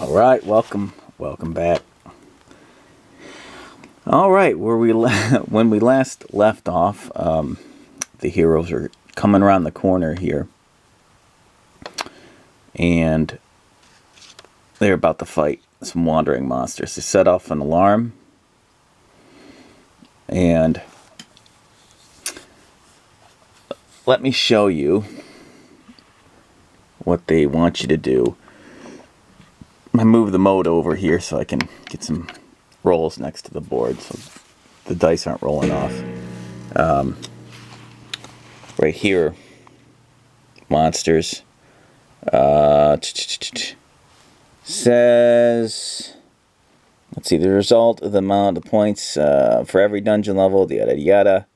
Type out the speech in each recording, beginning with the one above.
All right, welcome back. All right, when we last left off, the heroes are coming around the corner here, and they're about to fight some wandering monsters. They set off an alarm, and let me show you what they want you to do. I move the mode over here so I can get some rolls next to the board so the dice aren't rolling off. Right here, monsters, says, let's see, the result of the amount of points for every dungeon level, yada yada.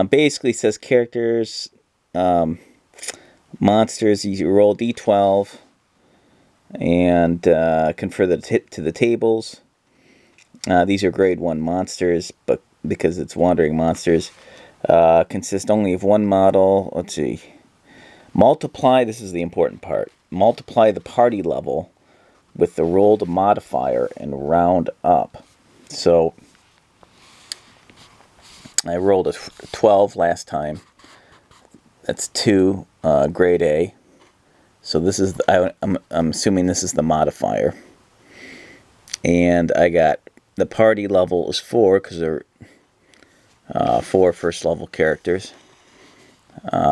Basically says characters, monsters, you roll d12 and confer to the tables. These are grade 1 monsters, but because it's wandering monsters, consist only of one model. Let's see. Multiply, this is the important part, multiply the party level with the rolled modifier and round up. So, I rolled a 12 last time. That's 2 grade A. So this is, I'm assuming this is the modifier. And I got, the party level is 4, because they're 4 first level characters.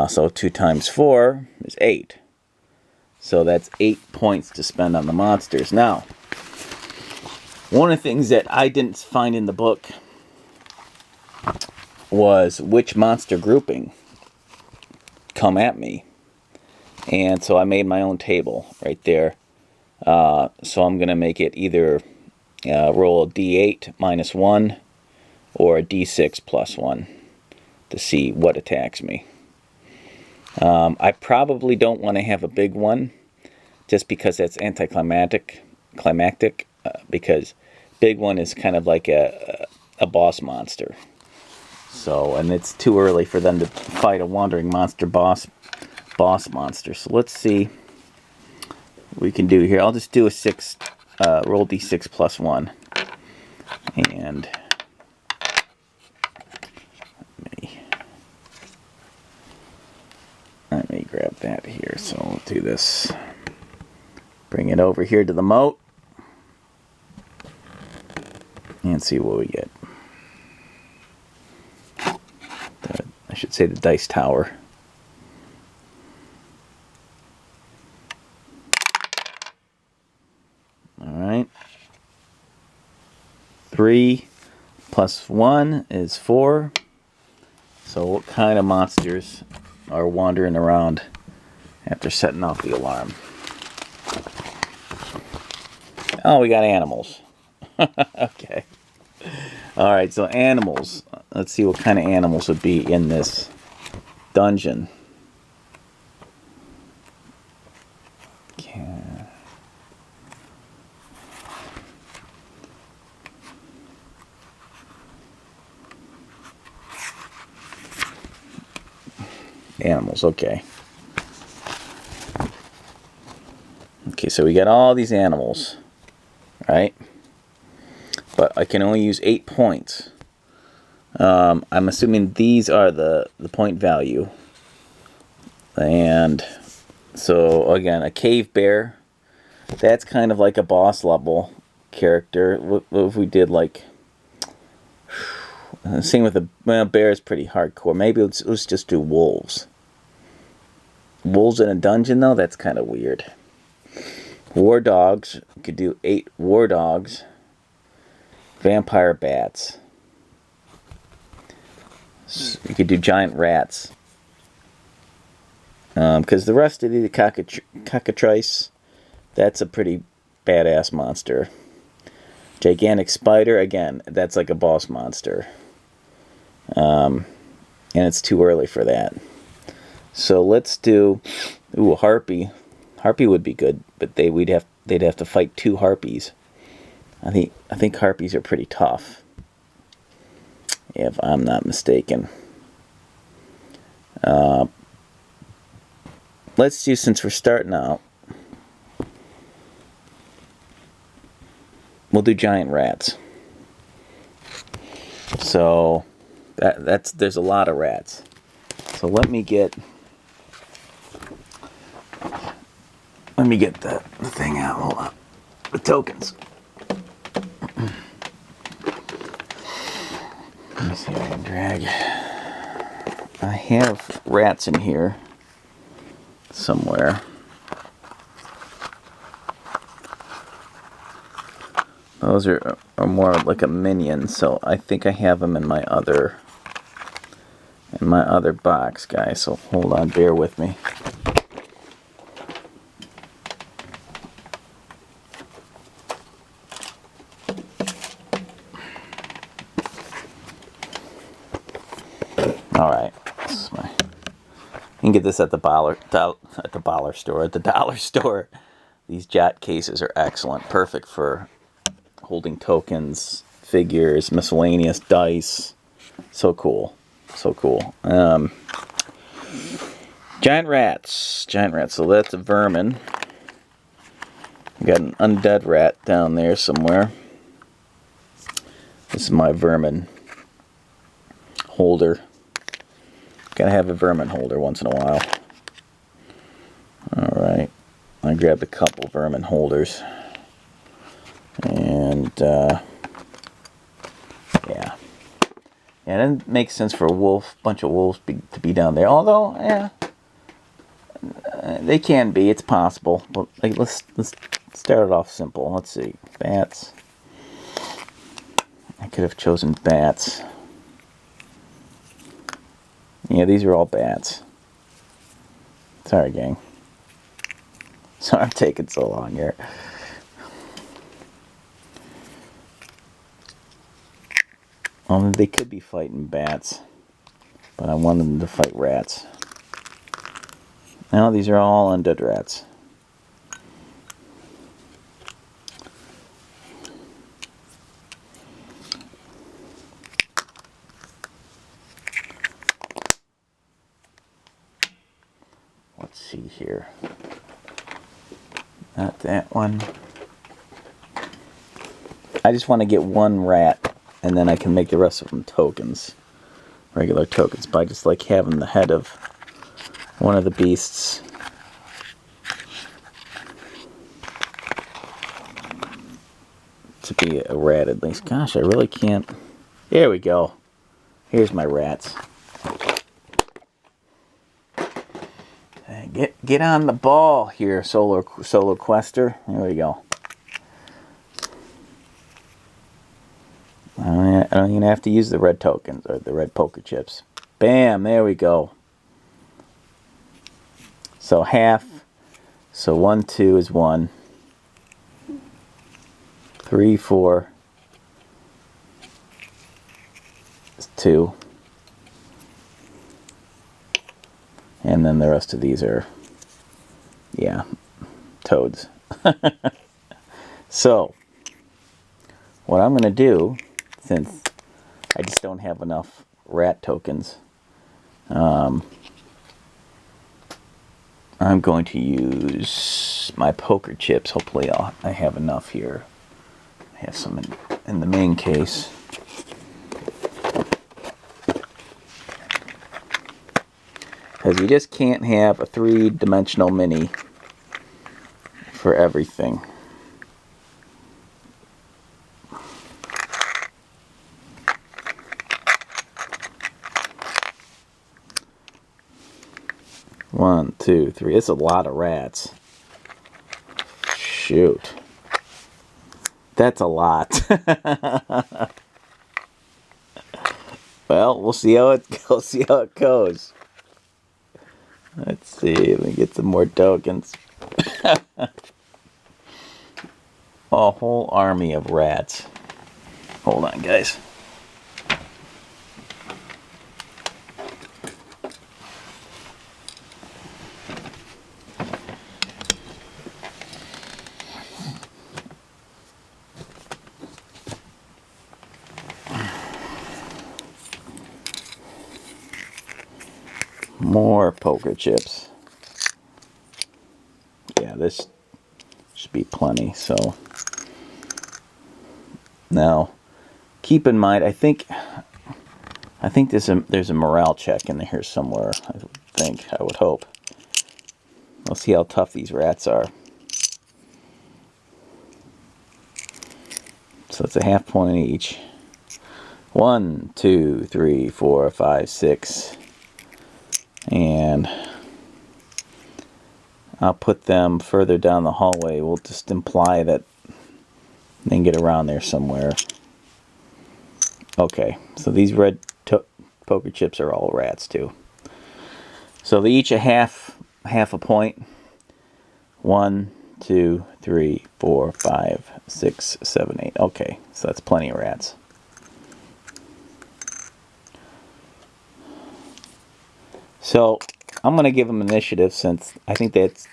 So 2 times 4 is 8. So that's 8 points to spend on the monsters. Now, one of the things that I didn't find in the book was which monster grouping come at me. And so I made my own table right there. So I'm going to make it either roll a d8 minus 1 or a d6 plus 1 to see what attacks me. I probably don't want to have a big one just because that's anticlimactic, because big one is kind of like a boss monster. So, and it's too early for them to fight a wandering monster boss monster. So let's see what we can do here. I'll just do a 6, roll d6 plus 1. And let me grab that here. So we'll do this. Bring it over here to the moat. And see what we get. I should say the dice tower. Alright. 3 plus 1 is 4. So what kind of monsters are wandering around after setting off the alarm? Oh, we got animals. Okay. Alright, so animals. Let's see what kind of animals would be in this dungeon. Animals, okay. Okay, so we got all these animals, right? But I can only use 8 points. I'm assuming these are the point value. And so, again, a cave bear. That's kind of like a boss level character. What if we did like... Same with a bear is pretty hardcore. Maybe let's just do wolves. Wolves in a dungeon, though? That's kind of weird. War dogs. You could do 8 war dogs. Vampire bats. So you could do giant rats. Because the rest of the cockatrice, that's a pretty badass monster. Gigantic spider, again, that's like a boss monster. And it's too early for that. So let's do, a harpy. Harpy would be good, but they'd have to fight 2 harpies. I think harpies are pretty tough, if I'm not mistaken. Let's do, since we're starting out, we'll do giant rats. So there's a lot of rats. So let me get the thing out. Hold on. The tokens. Let me see if I can drag. I have rats in here somewhere. Those are more like a minion, so I think I have them in my other box, guys. So hold on, bear with me. All right, this is my. You can get this at the dollar store. These Jot cases are excellent, perfect for holding tokens, figures, miscellaneous dice. So cool, so cool. Giant rats. So that's a vermin. We got an undead rat down there somewhere. This is my vermin holder. Gotta have a vermin holder once in a while. Alright. I grabbed a couple vermin holders. And, yeah. And it makes sense for a bunch of wolves to be down there. Although, yeah, they can be. It's possible. But like, let's start it off simple. Let's see. Bats. I could have chosen bats. Yeah, these are all bats. Sorry, gang. Sorry I'm taking so long here. They could be fighting bats, but I wanted them to fight rats. Now these are all undead rats. Let's see here. Not that one. I just want to get one rat, and then I can make the rest of them tokens. Regular tokens. But I just like having the head of one of the beasts. To be a rat at least. Gosh, I really can't. There we go. Here's my rats. Get on the ball here, solo quester. There we go. I don't even have to use the red tokens or the red poker chips. Bam, there we go. So half. So 1, 2 is 1. 3, 4 is 2. And then the rest of these are, yeah, toads. So, what I'm going to do, since I just don't have enough rat tokens, I'm going to use my poker chips. Hopefully I have enough here. I have some in the main case. Because you just can't have a 3-dimensional mini for everything. One, two, three. It's a lot of rats. Shoot. That's a lot. Well, we'll see how it goes. Let's see. Let me get some more tokens. A whole army of rats. Hold on, guys. More poker chips. Yeah, this should be plenty, so Now, keep in mind, I think there's a morale check in here somewhere. I would hope. Let's see how tough these rats are. So it's a half point each. 1, 2, 3, 4, 5, 6. And I'll put them further down the hallway. We'll just imply that they can get around there somewhere. Okay, so these red poker chips are all rats too. So they each a half a point. 1, 2, 3, 4, 5, 6, 7, 8. Okay, so that's plenty of rats. So I'm going to give them initiative, since I think that's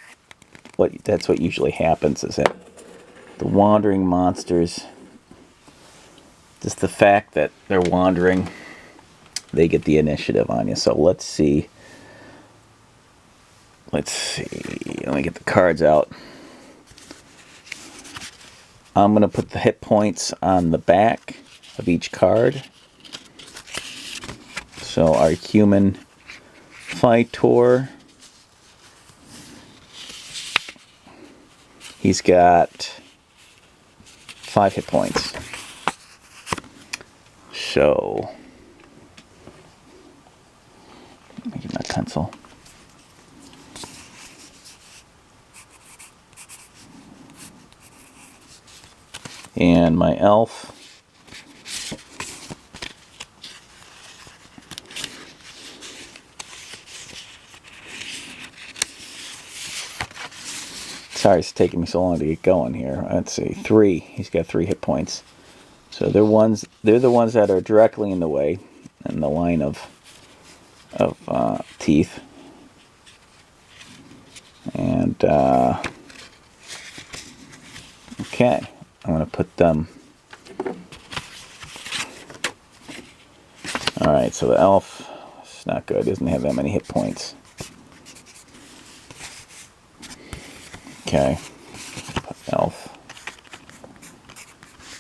what usually happens, is that the wandering monsters, just the fact that they're wandering, they get the initiative on you. So let's see. Let me get the cards out. I'm going to put the hit points on the back of each card. So our human fighter, he's got 5 hit points. So, let me get my pencil. And my elf, sorry it's taking me so long to get going here. Let's see, 3. He's got 3 hit points. So they're the ones that are directly in the way, in the line of teeth. And okay, I'm going to put them. Alright, so the elf is not good. Doesn't have that many hit points. Okay. Put elf.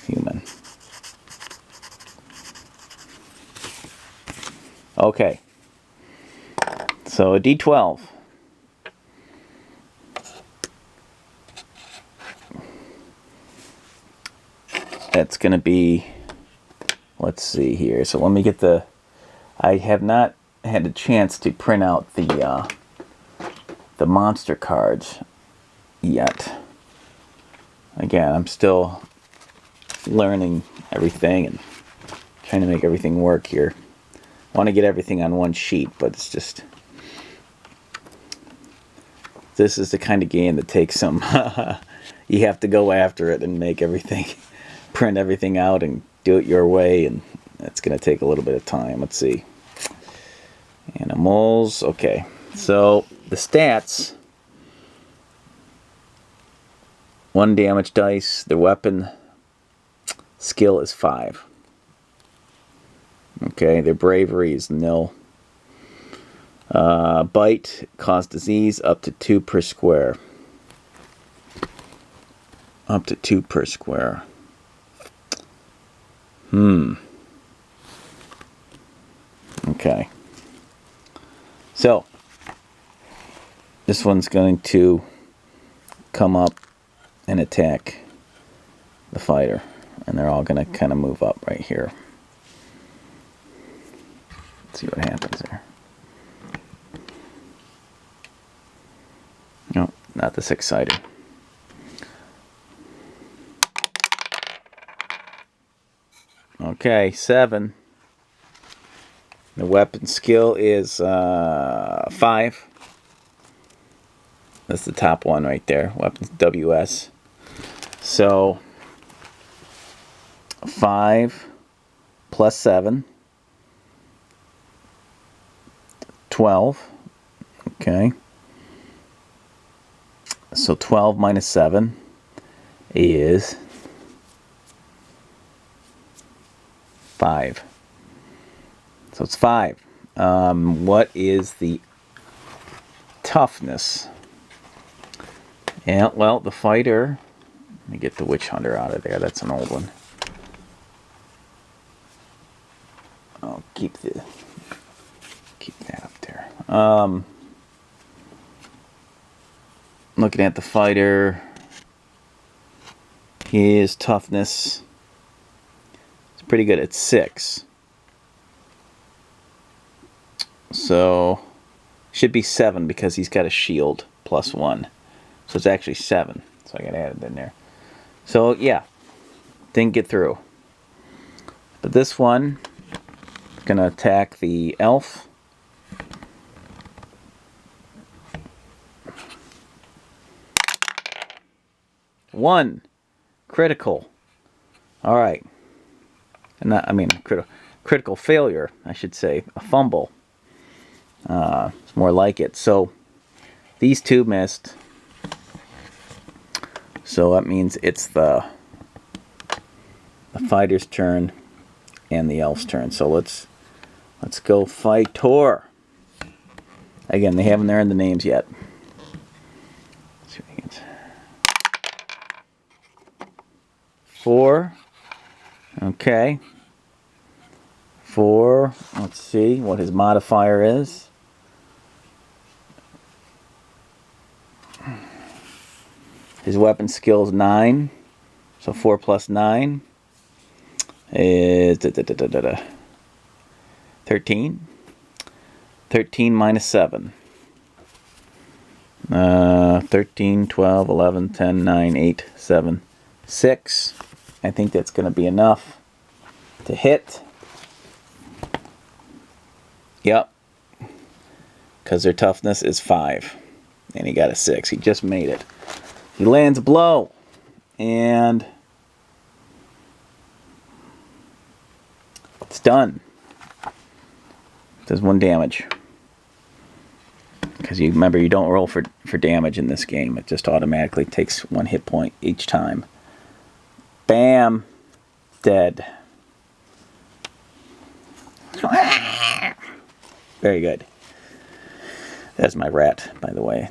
Human. Okay. So a D12. That's going to be, let's see here. So let me get the, I have not had a chance to print out the monster cards yet. Again, I'm still learning everything and trying to make everything work here. I want to get everything on one sheet, but it's just, this is the kind of game that takes some, you have to go after it and make everything, print everything out and do it your way, and it's going to take a little bit of time. Let's see. Animals. Okay. So the stats, 1 damage dice. The weapon skill is 5. Okay. Their bravery is 0. Bite, cause disease, up to 2 per square. Up to 2 per square. Okay. So, this one's going to come up and attack the fighter. And they're all going to kind of move up right here. Let's see what happens there. No, not this exciting. Okay, 7. The weapon skill is 5. That's the top one right there. Weapons WS. So 5 plus 7. 12. Okay. So 12 minus 7 is 5. So it's 5. What is the toughness? Yeah, well, the fighter, let me get the witch hunter out of there. That's an old one. I'll keep that up there. Looking at the fighter, his toughness is pretty good at 6. So should be 7 because he's got a shield +1. So it's actually 7. So I got to add it in there. So yeah, didn't get through. But this one is going to attack the elf. One critical. All right. Critical failure, I should say. A fumble. It's more like it. So these two missed. So that means it's the fighter's turn and the elf's turn. So let's go fight Tor. Again, they haven't earned the names yet. Let's see what he gets. 4. Okay. 4. Let's see what his modifier is. His weapon skill is 9. So 4 plus 9 is 13. 13 minus 7. 13, 12, 11, 10, 9, 8, 7, 6. I think that's going to be enough to hit. Yep. Because their toughness is 5. And he got a 6. He just made it. He lands a blow. And it's done. Does 1 damage. Because you remember, you don't roll for damage in this game. It just automatically takes 1 hit point each time. Bam. Dead. Very good. That's my rat, by the way.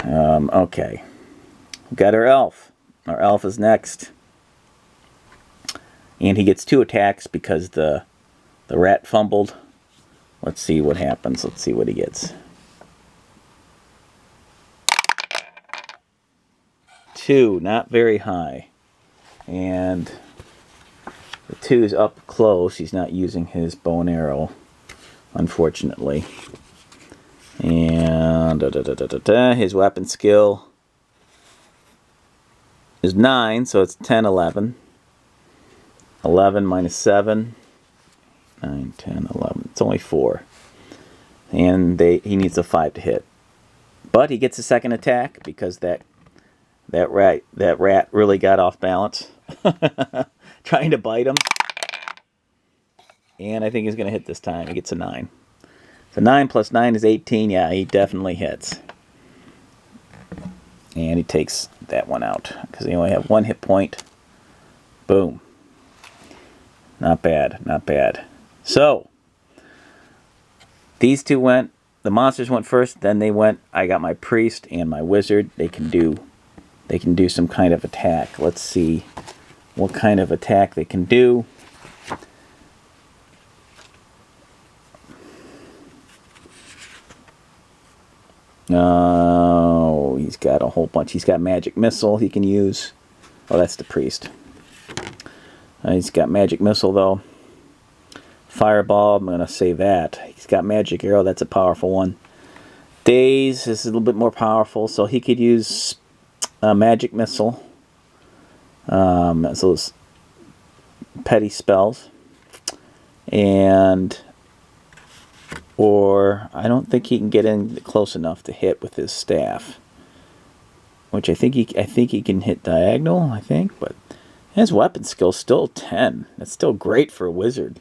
Okay. We've got our elf. Our elf is next. And he gets 2 attacks because the rat fumbled. Let's see what happens. Let's see what he gets. 2, not very high. And the 2 is up close. He's not using his bow and arrow, unfortunately. And his weapon skill is 9, so it's 10, 11. 11 minus 7. 9, 10, 11. It's only 4. And he needs a 5 to hit. But he gets a second attack because that rat really got off balance. Trying to bite him. And I think he's going to hit this time. He gets a 9. So 9 plus 9 is 18. Yeah, he definitely hits. And he takes that one out because they only have 1 hit point. Boom. Not bad, not bad. So, these two went, the monsters went first, then they went, I got my priest and my wizard. They can do some kind of attack. Let's see what kind of attack they can do. Oh, he's got a whole bunch. He's got magic missile he can use. Oh, that's the priest. He's got magic missile though. Fireball, I'm going to say that. He's got magic arrow, that's a powerful one. Daze is a little bit more powerful, so he could use magic missile. So those petty spells. Or I don't think he can get in close enough to hit with his staff. Which I think he can hit diagonal, I think, but his weapon skill's still 10. That's still great for a wizard.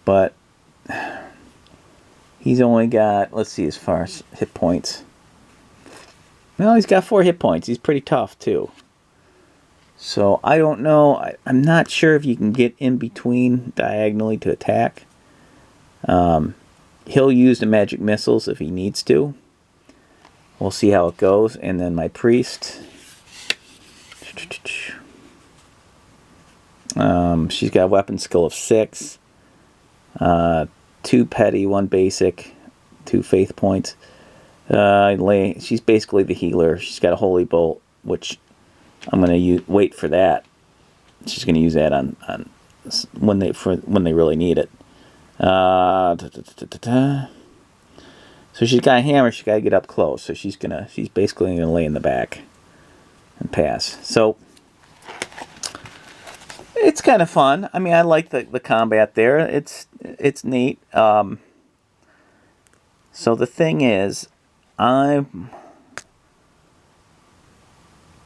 But he's only got, let's see, as far as hit points. Well, he's got 4 hit points. He's pretty tough, too. So, I don't know. I'm not sure if you can get in between diagonally to attack. He'll use the magic missiles if he needs to. We'll see how it goes. And then my priest. She's got a weapon skill of 6. 2 petty, 1 basic, 2 faith points. She's basically the healer. She's got a holy bolt, which I'm gonna wait for that. She's gonna use that on when they really need it. So she's got a hammer. She's got to get up close. So she's basically gonna lay in the back and pass. So it's kind of fun. I mean, I like the combat there. It's neat. So the thing is, I'm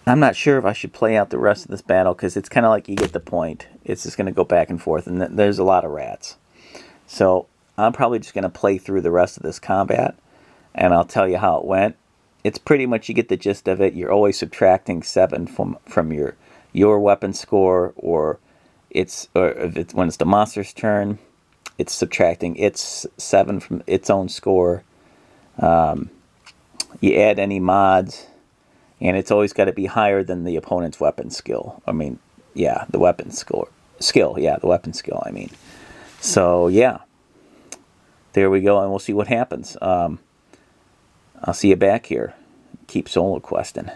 not sure if I should play out the rest of this battle, because it's kind of like you get the point. It's just going to go back and forth, and there's a lot of rats. So I'm probably just going to play through the rest of this combat, and I'll tell you how it went. It's pretty much, you get the gist of it. You're always subtracting 7 from your weapon score, or when it's the monster's turn, it's subtracting its 7 from its own score. You add any mods, and it's always got to be higher than the opponent's weapon skill. I mean, yeah, the weapon skill. Yeah, the weapon skill, I mean. So, yeah. There we go, and we'll see what happens. I'll see you back here. Keep solo questing.